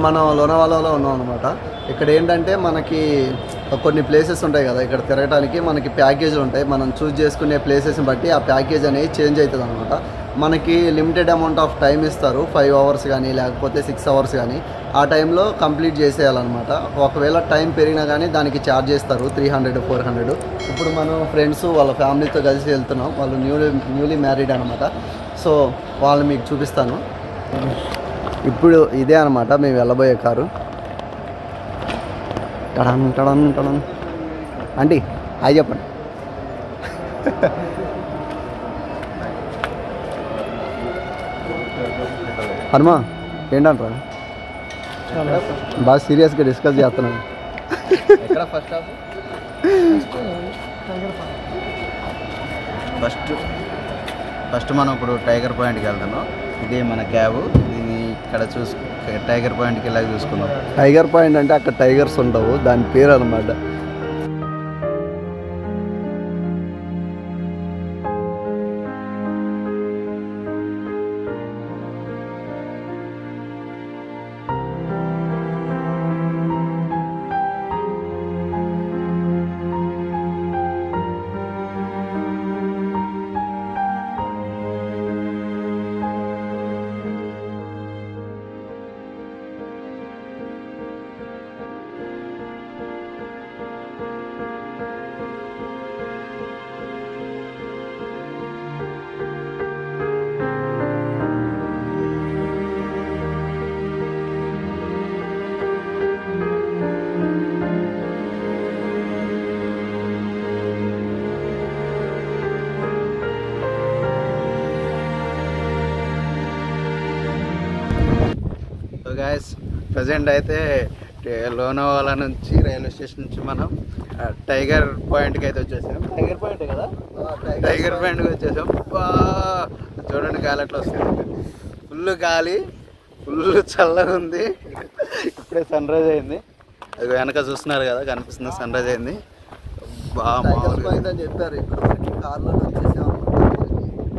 మనం లోనావాలాలో ఉన్నాం అనమాట. ఇక్కడ ఏంటంటే మనకి కొన్ని ప్లేసెస్ ఉంటాయి కదా, ఇక్కడ తిరగడానికి మనకి ప్యాకేజీలు ఉంటాయి. మనం చూస్ చేసుకునే ప్లేసెస్ని బట్టి ఆ ప్యాకేజ్ అనేది చేంజ్ అవుతుంది అనమాట. మనకి లిమిటెడ్ అమౌంట్ ఆఫ్ టైం ఇస్తారు, 5 hours కానీ లేకపోతే 6 hours కానీ. ఆ టైంలో కంప్లీట్ చేసేయాలన్నమాట. ఒకవేళ టైం పెరిగినా కానీ దానికి ఛార్జ్ చేస్తారు 300, 400. ఇప్పుడు మనం ఫ్రెండ్స్ వాళ్ళ ఫ్యామిలీతో కలిసి వెళ్తున్నాం. వాళ్ళు న్యూలీ మ్యారీడ్ అనమాట. సో వాళ్ళు మీకు చూపిస్తాను. ఇప్పుడు ఇదే అనమాట మేము వెళ్ళబోయే కారు. టడన్ టడన్ టడన్ ఆంటీ హాయ్ చెప్పండి. హనుమా ఏంటంటారా? బాగా సీరియస్గా డిస్కస్ చేస్తున్నాను. ఫస్ట్ మనం ఇప్పుడు టైగర్ పాయింట్కి వెళ్తున్నాం. ఇదే మన క్యాబ్. ఇక్కడ టైగర్ పాయింట్కి వెళ్ళాక చూసుకుందాం. టైగర్ పాయింట్ అంటే అక్కడ టైగర్స్ ఉండవు, దాని పేరు అనమాట. గైస్ ప్రజెంట్ అయితే లోనావాలా నుంచి రైల్వే స్టేషన్ నుంచి మనం టైగర్ పాయింట్కి అయితే వచ్చేసాం. టైగర్ పాయింట్ కదా, టైగర్ పాయింట్కి వచ్చేసాం. చూడండి గాలి ఎట్లా వస్తుంది. ఫుల్ గాలి, ఫుల్ చల్లగా ఉంది. ఇప్పుడే సన్ రైజ్ అయింది. అది వెనక చూస్తున్నారు కదా, కనిపిస్తుంది సన్ రైజ్ అయింది. అని చెప్పారు. ఇప్పుడు మనకి కార్లో వచ్చేసాం.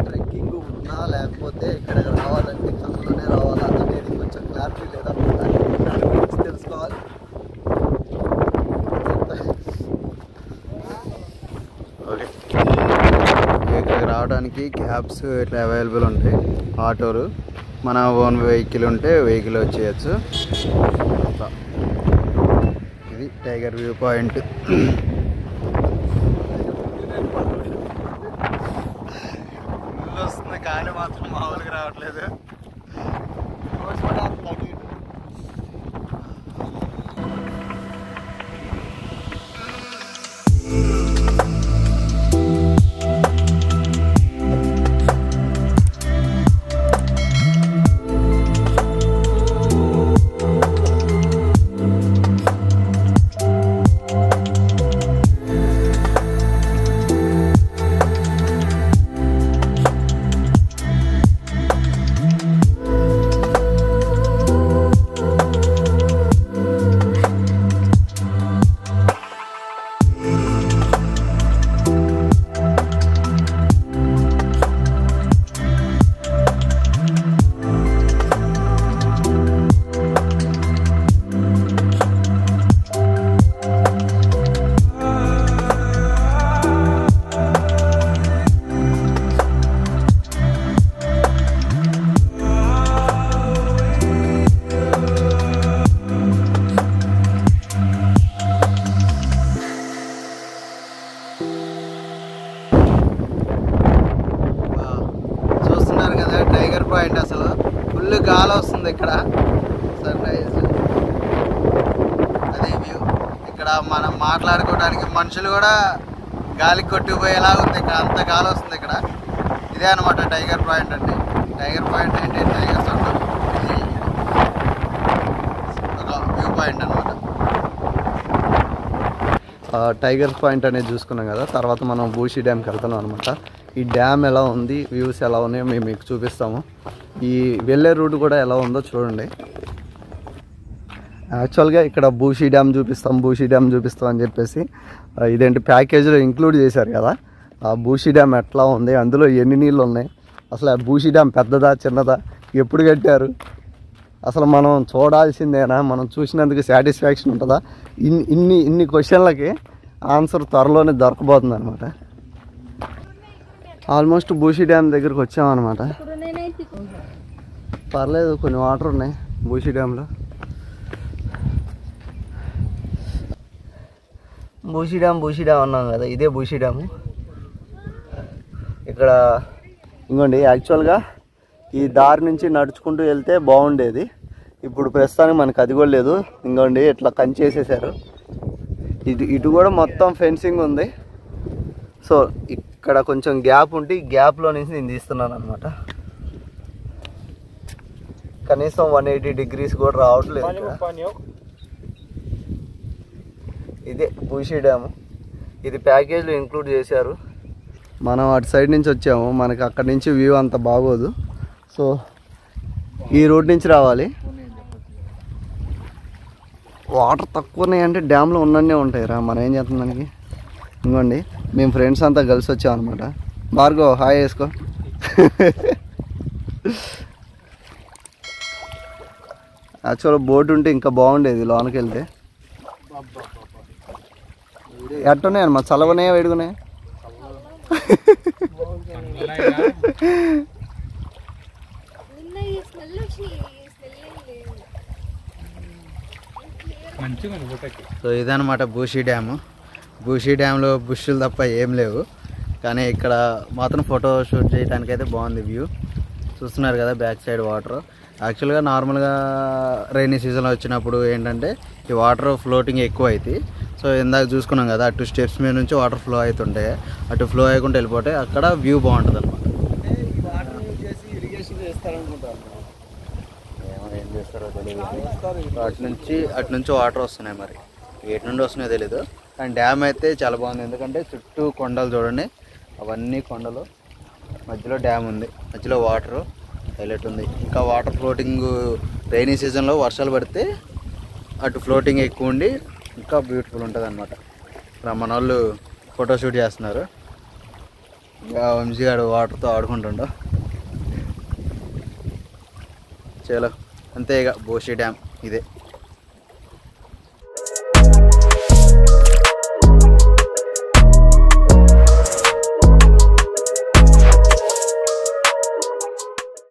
ట్రెక్కింగ్ ఉన్నా లేకపోతే ఇక్కడ రావాలంటే కళ్ళలోనే రావాలి అనేది కొంచెం క్లారిటీ లేదన్నమాట. దాని గురించి తెలుసుకోవాలి. ఓకే, ఇక్కడికి రావడానికి క్యాబ్స్ ఇట్లా అవైలబుల్ ఉంటాయి, ఆటోలు. మన ఓన్ వెహికల్ ఉంటే వెహికల్ వచ్చేయచ్చు. ఇది టైగర్ వ్యూ పాయింట్. వస్తుంది కానీ మాత్రం మామూలుగా రావట్లేదు. పాయింట్ అసలు ఫుల్ గాలి వస్తుంది. ఇక్కడ సన్ రైజ్, అదే వ్యూ. ఇక్కడ మనం మాట్లాడుకోవడానికి మనుషులు కూడా గాలికి కొట్టుకుపోయేలా ఉంది. ఇక్కడ అంత గాలి వస్తుంది. ఇక్కడ ఇదే అనమాట టైగర్ పాయింట్ అంటే. టైగర్ పాయింట్ ఏంటి, టైగర్స్ ఉంటాం. ఇది ఒక వ్యూ పాయింట్ అనమాట. టైగర్ పాయింట్ అనేది చూసుకున్నాం కదా. తర్వాత మనం బూషి డ్యామ్కి వెళ్తున్నాం అనమాట. ఈ డ్యామ్ ఎలా ఉంది, వ్యూస్ ఎలా ఉన్నాయో మేము మీకు చూపిస్తాము. ఈ వెళ్ళే రూట్ కూడా ఎలా ఉందో చూడండి. యాక్చువల్గా ఇక్కడ బూషి డ్యామ్ చూపిస్తాం అని చెప్పేసి ఇదేంటి ప్యాకేజీలో ఇంక్లూడ్ చేశారు కదా. ఆ బూషి డ్యామ్ ఎట్లా ఉంది, అందులో ఎన్ని నీళ్ళు ఉన్నాయి, అసలు ఆ బూషి డ్యామ్ పెద్దదా చిన్నదా, ఎప్పుడు కట్టారు, అసలు మనం చూడాల్సిందేనా, మనం చూసినందుకు సాటిస్ఫాక్షన్ ఉంటుందా? ఇన్ని క్వశ్చన్లకి ఆన్సర్ త్వరలోనే దొరకబోతుంది అనమాట. ఆల్మోస్ట్ బూషి డ్యామ్ దగ్గరికి వచ్చామన్నమాట. పర్లేదు, కొన్ని వాటర్ ఉన్నాయి బూషి డ్యామ్లో. బూషి డ్యామ్ అన్నాం కదా, ఇదే బూషి డ్యాము. ఇక్కడ ఇంకోండి, యాక్చువల్గా ఈ దారి నుంచి నడుచుకుంటూ వెళ్తే బాగుండేది. ఇప్పుడు ప్రస్తుతానికి మనకు అది కూడా లేదు. ఇంకోండి ఇట్లా కంచేసేసారు. ఇటు కూడా మొత్తం ఫెన్సింగ్ ఉంది. సో ఇక్కడ కొంచెం గ్యాప్ ఉంటే ఈ గ్యాప్లో నుంచి నేను తీస్తున్నాను అనమాట. కనీసం 180 degrees కూడా రావట్లేదు. ఇదే బూషి డ్యాము. ఇది ప్యాకేజ్లో ఇంక్లూడ్ చేశారు. మనం అటు సైడ్ నుంచి వచ్చాము, మనకి అక్కడి నుంచి వ్యూ అంత బాగోదు. సో ఈ రోడ్ నుంచి రావాలి. వాటర్ తక్కువ ఉన్నాయంటే డ్యామ్లో ఉన్నన్నే ఉంటాయి రా, మనం ఏం చేస్తాం దానికి. ఇంకోండి మేము ఫ్రెండ్స్ అంతా కలిసి వచ్చామన్నమాట. భార్గవ్ హాయ్ వేసుకో. యాక్చువల్గా బోట్ ఉంటే ఇంకా బాగుండేది లోనకి వెళ్తే. ఎట్టున్నాయి మా చల్లగున్నాయా వేడుకున్నాయా? సో ఇదనమాట బూషి డ్యాము. బూషి డ్యామ్లో బుష్లు తప్ప ఏం లేవు, కానీ ఇక్కడ మాత్రం ఫోటో షూట్ చేయడానికి అయితే బాగుంది వ్యూ. చూస్తున్నారు కదా బ్యాక్ సైడ్ వాటర్. యాక్చువల్గా నార్మల్గా రైనీ సీజన్లో వచ్చినప్పుడు ఏంటంటే ఈ వాటర్ ఫ్లోటింగ్ ఎక్కువ అవుతాయి. సో ఇందాక చూసుకున్నాం కదా, అటు స్టెప్స్ మీద నుంచి వాటర్ ఫ్లో అవుతుంటాయి, అటు ఫ్లో అయ్యకుండా వెళ్ళిపోతే అక్కడ వ్యూ బాగుంటుంది అనమాట. ఏం చేస్తారో తెలియదు. అటు నుంచి వాటర్ వస్తున్నాయి, మరి ఎటు నుండి వస్తున్నాయో తెలీదు. కానీ డ్యామ్ అయితే చాలా బాగుంది, ఎందుకంటే చుట్టూ కొండలు చూడండి, అవన్నీ కొండలు, మధ్యలో డ్యామ్ ఉంది, మధ్యలో వాటర్ హైలైట్ ఉంది. ఇంకా వాటర్ ఫ్లోటింగ్ రైనీ సీజన్లో వర్షాలు పడితే అటు ఫ్లోటింగ్ ఎక్కువ ఉండి ఇంకా బ్యూటిఫుల్ ఉంటుంది అనమాట. ఇక్కడ మన వాళ్ళు ఫోటోషూట్ చేస్తున్నారు. ఇంకా వంశీ గారు వాటర్తో ఆడుకుంటుండో. చలో అంతే, ఇక బూషి డ్యామ్ ఇదే.